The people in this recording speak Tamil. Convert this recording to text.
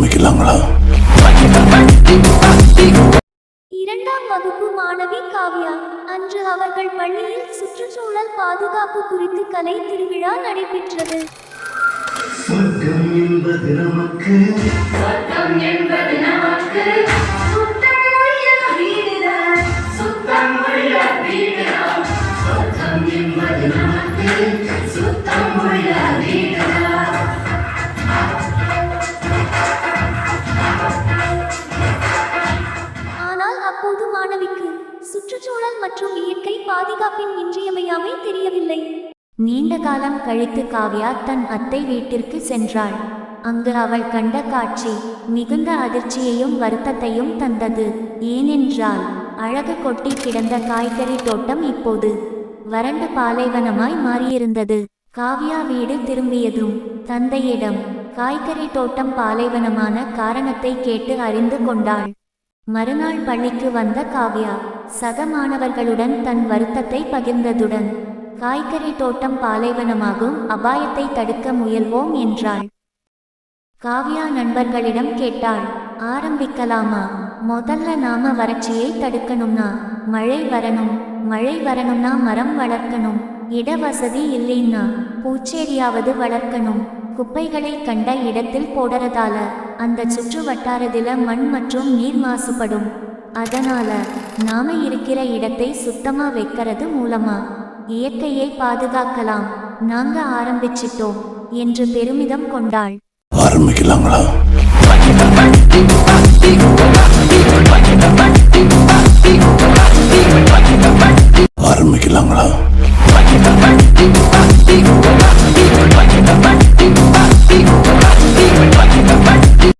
ஆரம்பிக்கலாங்களா? இரண்டாம் வகுப்பு மாணவி காவ்யா. அன்று அவர்கள் பள்ளியில் சுற்றுச்சூழல் பாதுகாப்பு குறித்து கலை திருவிழா நடைபெற்றது. சொர்க்கம் என்பது நமக்கு ஆனால் அப்போது மாணவிக்கு சுற்றுச்சூழல் மற்றும் இயற்கை பாதுகாப்பின் இன்றியமையாமை தெரியவில்லை. நீண்ட காலம் கழித்து காவ்யா தன் அத்தை வீட்டிற்கு சென்றாள். அங்கு அவள் கண்ட காட்சி மிகுந்த அதிர்ச்சியையும் வருத்தத்தையும் தந்தது. ஏனென்றால் அழகு கொட்டி கிடந்த காய்கறி தோட்டம் இப்போது வறண்ட பாலைவனமாய் மாறியிருந்தது. காவ்யா வீடு திரும்பியதும் தந்தையிடம் காய்கறி தோட்டம் பாலைவனமான காரணத்தை கேட்டு அறிந்து கொண்டாள். மறுநாள் பள்ளிக்கு வந்த காவ்யா சக மாணவர்களுடன் தன் வருத்தத்தை பகிர்ந்ததுடன் காய்கறி தோட்டம் பாலைவனமாகும் அபாயத்தை தடுக்க முயல்வோம் என்றாள். காவ்யா நண்பர்களிடம் கேட்டாள், ஆரம்பிக்கலாமா? முதல்ல நாம வறட்சியை தடுக்கணும்னா மழை வரணும்னா மரம் வளர்க்கணும். இட வசதி இல்லைன்னா பூச்செடியாவது வளர்க்கணும். குப்பைகளை கண்ட இடத்தில் போடுறதால அந்த சுற்று வட்டாரத்தில மண் மற்றும் நீர் மாசுபடும். அதனால நாம இருக்கிற இடத்தை சுத்தமா வைக்கிறது மூலமா இயற்கையை பாதுகாக்கலாம். நாங்க ஆரம்பிச்சிட்டோம் என்று பெருமிதம் கொண்டாள். ஆரம்பிக்கலாங்களா?